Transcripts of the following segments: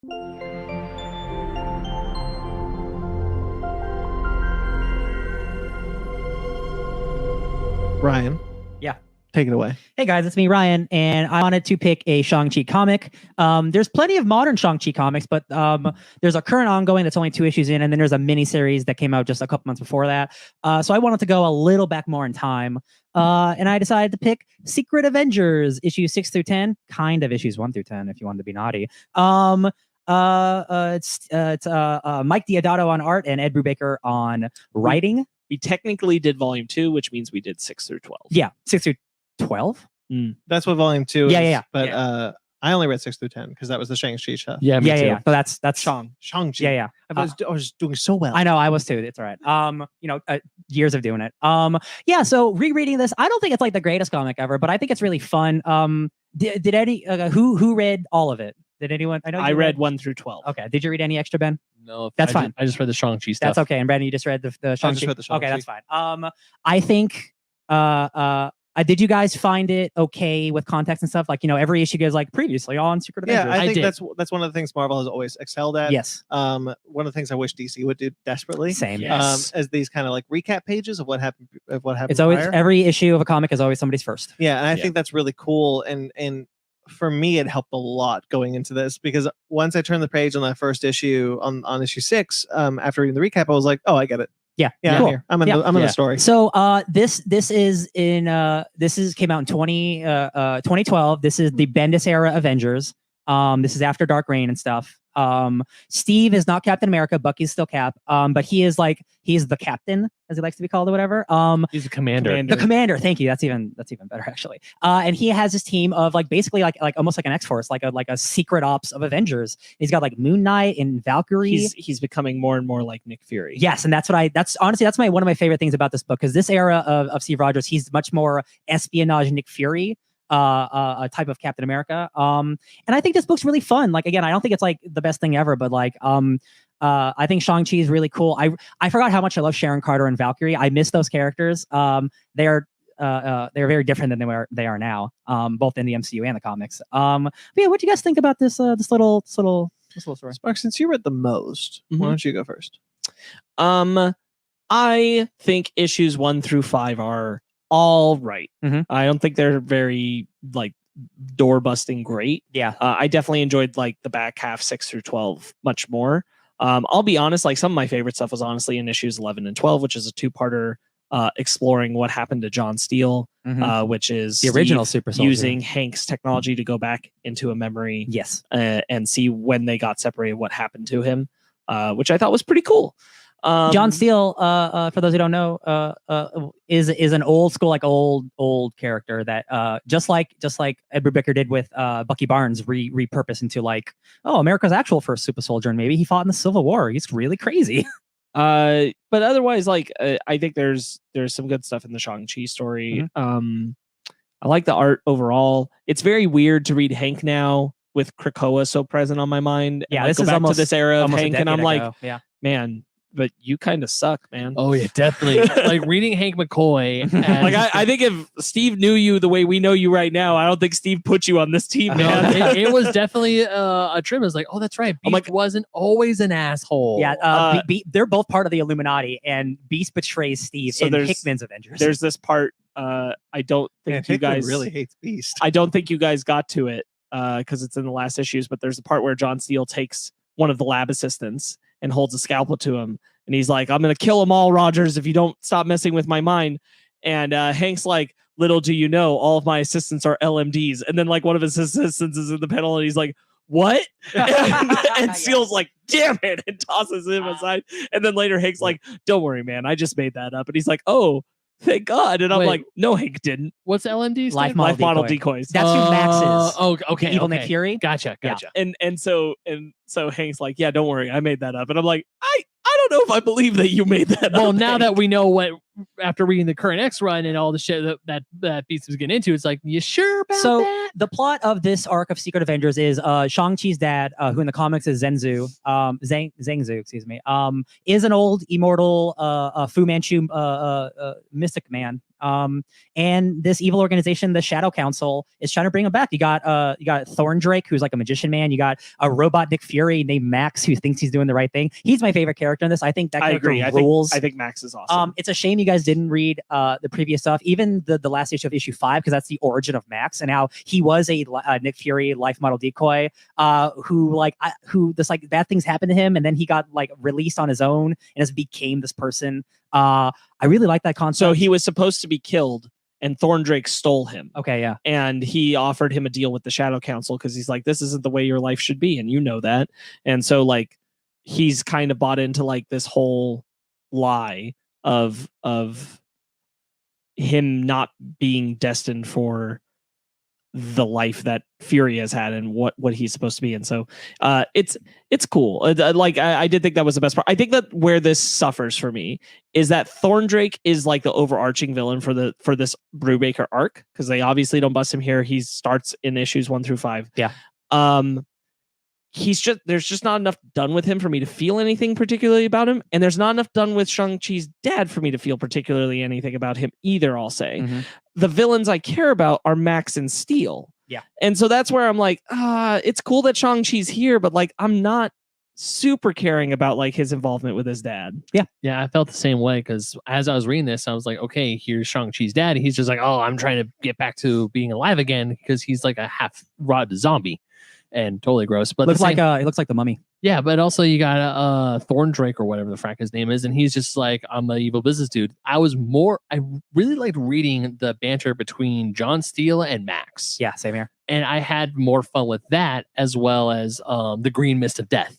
Ryan. Yeah. Take it away. Hey guys, it's me, Ryan, and I wanted to pick a Shang-Chi comic. There's plenty of modern Shang-Chi comics, but there's a current ongoing that's only 2 issues in, and then there's a mini-series that came out just a couple months before that. So I wanted to go a little back more in time, and I decided to pick Secret Avengers, issues 6 through 10, kind of issues 1 through 10, if you wanted to be naughty. It's Mike Deodato on art and Ed Bubaker on writing. We technically did volume 2, which means we did 6 through 12. Yeah, 6 through 12. That's what volume 2 is. Yeah. But I only read 6 through 10 because that was the Shang-Chi stuff. Yeah, me too. Yeah. So that's Shang-Chi. Yeah. I was doing so well. I know, I was too. It's all right. Years of doing it. Yeah. So rereading this, I don't think it's like the greatest comic ever, but I think it's really fun. Did any who read all of it? Did anyone? I know I read 1 through 12. Okay. Did you read any extra, Ben? No, that's fine. I just read the Shang-Chi stuff. That's okay. And Brandon, you just read the Shang-Chi. I just read the Shang-Chi. Okay, that's fine. I think did you guys find it okay with context and stuff? Like, every issue goes like previously on Secret Avengers. Yeah, I think that's one of the things Marvel has always excelled at. Yes. One of the things I wish DC would do desperately. Same. Yes. As these kind of like recap pages of what happened. It's always prior. Every issue of a comic is always somebody's first. Yeah, and I think that's really cool. And for me, it helped a lot going into this because once I turned the page on that first issue on issue 6, after reading the recap, I was like, oh, I get it. Yeah, cool. I'm in the story. So this came out in 2012. This is the Bendis era Avengers. This is after Dark Reign and stuff. Steve is not Captain America. Bucky's still Cap. But he's the captain, as he likes to be called or whatever. He's the commander. The commander. Thank you. That's even better actually. And he has his team of basically like almost like an X-Force, like a secret ops of Avengers. He's got like Moon Knight and Valkyrie. He's becoming more and more like Nick Fury. Yes, and that's honestly one of my favorite things about this book, because this era of Steve Rogers, he's much more espionage Nick Fury. A type of Captain America. And I think this book's really fun. Like, again, I don't think it's like the best thing ever, but like, I think Shang-Chi is really cool. I forgot how much I love Sharon Carter and Valkyrie. I miss those characters. They're very different than they are now, both in the MCU and the comics. But yeah, what do you guys think about this little story? Marc, since you read the most, why don't you go first? I think issues 1 through 5 are all right. I don't think they're very like door busting great. Yeah. I definitely enjoyed like the back half 6 through 12 much more. I'll be honest, like some of my favorite stuff was honestly in issues 11 and 12, which is a 2-parter exploring what happened to John Steele, which is the original Super Soldier, using Hank's technology to go back into a memory. Yes. And see when they got separated, what happened to him, which I thought was pretty cool. John Steele, for those who don't know, is an old school, like old character that just like Ed Bubaker did with Bucky Barnes, repurposed into like, oh, America's actual first super soldier, and maybe he fought in the Civil War. He's really crazy. But otherwise, like I think there's some good stuff in the Shang-Chi story. I like the art overall. It's very weird to read Hank now with Krakoa so present on my mind. Yeah, and, like, this is almost to this era of Hank, and I'm like, yeah, man. But you kind of suck, man. Oh yeah, definitely. Like reading Hank McCoy. Like I think if Steve knew you the way we know you right now, I don't think Steve put you on this team, man. It was definitely a trip. It was like, oh, that's right. Beast wasn't always an asshole. Yeah, they're both part of the Illuminati, and Beast betrays Steve in Hickman's Avengers. There's this part. I don't think you guys really hates Beast. I don't think you guys got to it because it's in the last issues. But there's a part where John Steele takes one of the lab assistants and holds a scalpel to him. And he's like, I'm going to kill them all, Rogers, if you don't stop messing with my mind. And Hank's like, little do you know, all of my assistants are LMDs. And then like one of his assistants is in the panel and he's like, what? And Steele's like, damn it, and tosses him aside. And then later Hank's like, don't worry, man, I just made that up. And he's like, oh, thank God. And I'm like, no, Hank didn't. What's LMD? Life model decoys. That's who Max is. Oh, okay. Evil Nick Fury. Gotcha. Yeah. And so Hank's like, yeah, don't worry, I made that up. And I'm like, I don't know if I believe that you made that up. Well, now that we know what, after reading the current X run and all the shit that Beast was getting into, it's like, you sure about that? The plot of this arc of Secret Avengers is Shang-Chi's dad, who in the comics is Zhengzhou, excuse me, is an old immortal Fu Manchu mystic man And this evil organization, the Shadow Council, is trying to bring him back. You got Thorndrake, who's like a magician man. You got a robot Nick Fury named Max, who thinks he's doing the right thing. He's my favorite character in this. I think that character rules. I think Max is awesome. It's a shame you guys didn't read the previous stuff, even the last issue of issue 5, because that's the origin of Max and how he was a Nick Fury life model decoy, who this like bad things happened to him, and then he got like released on his own and just became this person. I really like that concept. So he was supposed to be killed, and Thorndrake stole him. Okay, yeah. And he offered him a deal with the Shadow Council because he's like, this isn't the way your life should be, and you know that. And so like he's kind of bought into like this whole lie of him not being destined for the life that Fury has had and what he's supposed to be. And so it's cool. I did think that was the best part. I think that where this suffers for me is that Thorndrake is like the overarching villain for this Brubaker arc, because they obviously don't bust him here. He starts in issues 1 through 5. Yeah. There's just not enough done with him for me to feel anything particularly about him, and there's not enough done with Shang-Chi's dad for me to feel particularly anything about him either, I'll say. Mm-hmm. The villains I care about are Max and Steel. Yeah. And so that's where I'm like, it's cool that Shang-Chi's here, but like I'm not super caring about like his involvement with his dad. Yeah, I felt the same way, because as I was reading this, I was like, okay, here's Shang-Chi's dad. He's just like, oh, I'm trying to get back to being alive again, because he's like a half rotted zombie. And totally gross, but it looks like the Mummy. Yeah, but also you got Thorndrake or whatever the frack his name is, and he's just like, I'm an evil business dude. I really liked reading the banter between John Steele and Max. Yeah, same here. And I had more fun with that, as well as the Green Mist of Death.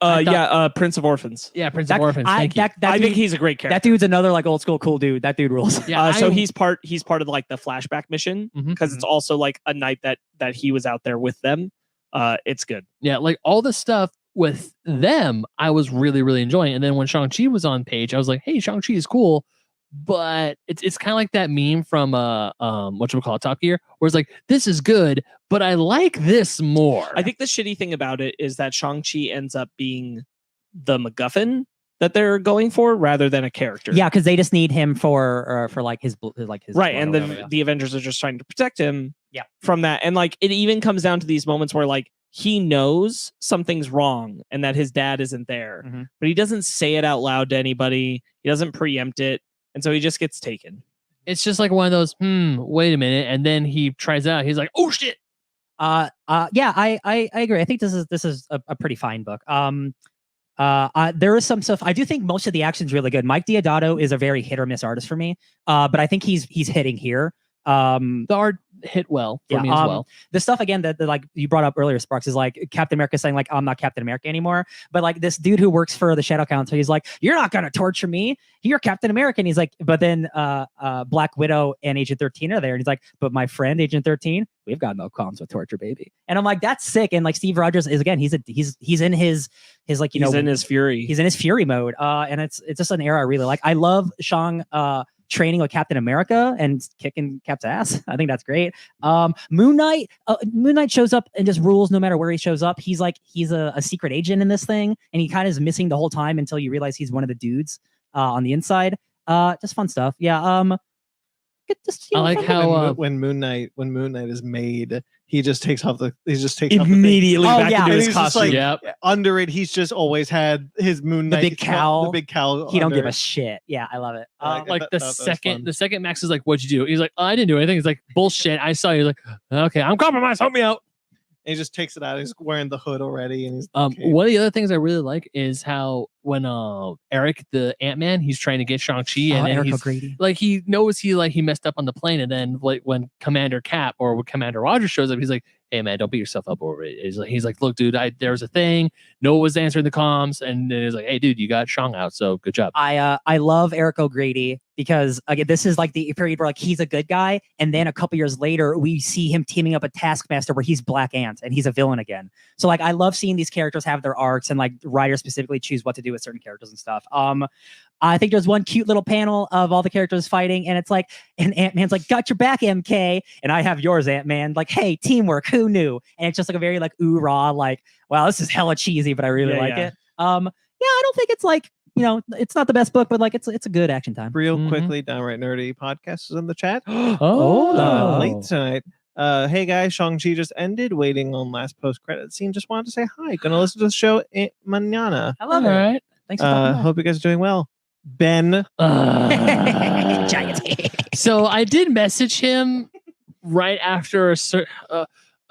Prince of Orphans. Yeah, Prince of Orphans. Thank you. I think he's a great character. That dude's another like old school cool dude. That dude rules. Yeah, so he's part of like the flashback mission, because it's also like a night that he was out there with them. It's good. Yeah, like all the stuff with them, I was really, really enjoying. And then when Shang-Chi was on page, I was like, hey, Shang-Chi is cool. But it's kind of like that meme from Top Gear, where it's like, this is good, but I like this more. I think the shitty thing about it is that Shang-Chi ends up being the MacGuffin that they're going for rather than a character. Yeah, because they just need him for like his right, and the Avengers are just trying to protect him. Yeah, from that, and like it even comes down to these moments where like he knows something's wrong and that his dad isn't there, but he doesn't say it out loud to anybody. He doesn't preempt it. And so he just gets taken. It's just like one of those, wait a minute. And then he tries it out. He's like, oh shit. Yeah, I agree. I think this is a pretty fine book. There is some stuff. I do think most of the action's really good. Mike Deodato is a very hit or miss artist for me. But I think he's hitting here. The art hit well for me as well. The stuff again that like you brought up earlier, Sparks, is like Captain America saying like, I'm not Captain America anymore. But like this dude who works for the Shadow Council, he's like, you're not gonna torture me. You're Captain America. And he's like, but then Black Widow and Agent 13 are there, and he's like, but my friend Agent 13, we've got no qualms with torture, baby. And I'm like, that's sick. And like Steve Rogers is again, he's in his like he's in his fury. He's in his fury mode. And it's just an era I really like. I love Shang training with Captain America and kicking Cap's ass. I think that's great. Moon Knight shows up and just rules no matter where he shows up. He's a secret agent in this thing, and he kind of is missing the whole time until you realize he's one of the dudes on the inside. Just fun stuff. Yeah. I like how when Moon Knight is made, he just takes off immediately back yeah. into his he's costume. just like, under it, he's just always had his Moon Knight, the big cowl. The big cowl. He don't give a shit. Yeah, I love it. The second Max is like, what'd you do? He's like, I didn't do anything. He's like, bullshit. I saw you. He's like, okay, I'm compromised. Help me out. And he just takes it out. He's wearing the hood already, and he's one of the other things I really like is how when Eric the Ant-Man, he's trying to get Shang-Chi, and then Eric he's O'Grady. like, he knows he messed up on the plane, and then like when Commander Cap or when Commander Rogers shows up, he's like, hey man, don't beat yourself up over it. He's like, look, dude, there was a thing. Noah was answering the comms, and then he's like, hey, dude, you got Shang out, so good job. I love Eric O'Grady because again, this is like the period where like he's a good guy, and then a couple years later, we see him teaming up with Taskmaster, where he's Black Ant and he's a villain again. So like, I love seeing these characters have their arcs, and like writers specifically choose what to do with certain characters and stuff. I think there's one cute little panel of all the characters fighting, and it's like, and Ant-Man's like, got your back, MK, and I have yours, Ant-Man. Like, hey, teamwork, who knew? And it's just like a very like ooh-rah, like, wow, this is hella cheesy, but I really like it. I don't think it's like it's not the best book, but like it's a good action time. Real quickly, Downright Nerdy podcast is in the chat. Late tonight. Hey guys, Shang-Chi just ended. Waiting on last post-credit scene. Just wanted to say hi. Gonna listen to the show mañana. I love it. Right. Thanks for talking about Hope you guys are doing well. Ben. Giants. So I did message him right after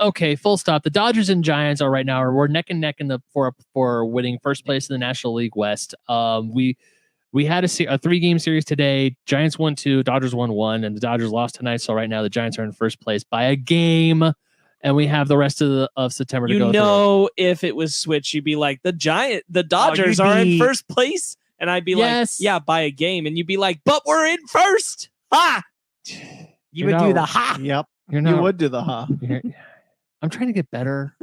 okay, full stop. The Dodgers and Giants are right now we're neck and neck for winning first place in the National League West. We had a 3-game series today. Giants won 2, Dodgers won 1, and the Dodgers lost tonight. So right now the Giants are in first place by a game, and we have the rest of September to go. If it was switched, you'd be like the Dodgers are in first place, and I'd be like, yeah, by a game, and you'd be like, but we're in first. Ha! You would do the ha. Yep. You would do the ha. I'm trying to get better.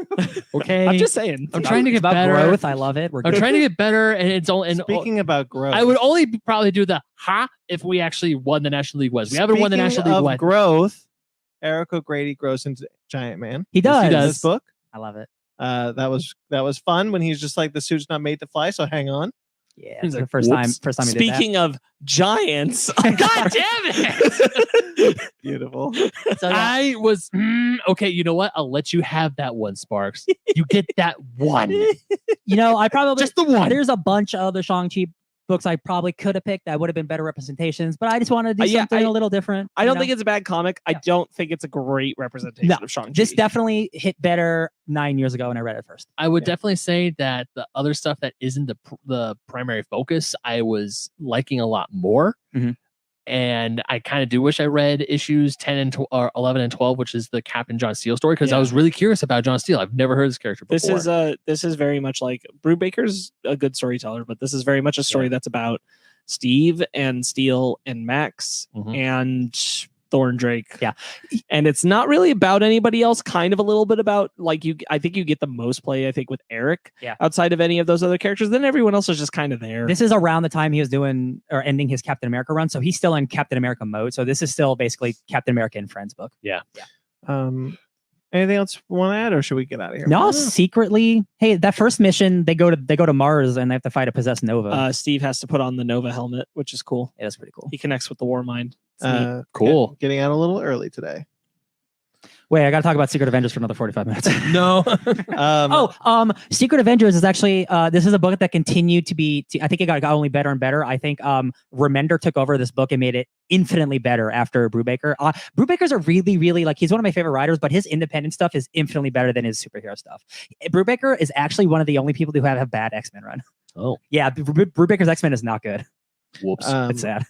Okay. I'm just saying. I'm trying to get about better. Growth. I love it. I'm trying to get better, and it's all. And speaking about growth, I would only probably do the ha if we actually won the National League West. We haven't won the National League West. Growth. Eric O'Grady grows into Giant Man. He does. He does. This book. I love it. That was fun when he's just like, the suit's not made to fly, so hang on. Yeah, it's the first time. First time. Speaking of giants, God damn it! Beautiful. So, yeah. I was okay. You know what? I'll let you have that one, Sparks. You get that one. I probably Just the one. There's a bunch of other Shang-Chi books I probably could have picked that would have been better representations, but I just wanted to do something a little different. I don't think it's a bad comic. I don't think it's a great representation of Shang-Chi. This definitely hit better 9 years ago when I read it first. I would definitely say that the other stuff that isn't the primary focus, I was liking a lot more. Mm-hmm. And I kind of do wish I read issues 10 and 11 and 12, which is the Captain John Steele story, because I was really curious about John Steele. I've never heard this character before. This is very much like Brubaker's a good storyteller, but this is very much a story that's about Steve and Steele and Max and Thorn Drake. Yeah. And it's not really about anybody else, kind of a little bit about I think you get the most play, I think, with Eric outside of any of those other characters. Then everyone else is just kind of there. This is around the time he was doing or ending his Captain America run. So he's still in Captain America mode. So this is still basically Captain America and Friends book. Yeah. Anything else you want to add, or should we get out of here? No, secretly. Hey, that first mission, they go to Mars and they have to fight a possessed Nova. Steve has to put on the Nova helmet, which is cool. Yeah, that's pretty cool. He connects with the War Mind. Cool. Getting out a little early today. Wait, I got to talk about Secret Avengers for another 45 minutes. No. Secret Avengers is actually, this is a book that continued to be, I think it got only better and better. I think Remender took over this book and made it infinitely better after Brubaker. Brubaker's a really, really, he's one of my favorite writers, but his independent stuff is infinitely better than his superhero stuff. Brubaker is actually one of the only people who have a bad X-Men run. Oh. Yeah, Brubaker's X-Men is not good. Whoops. It's sad.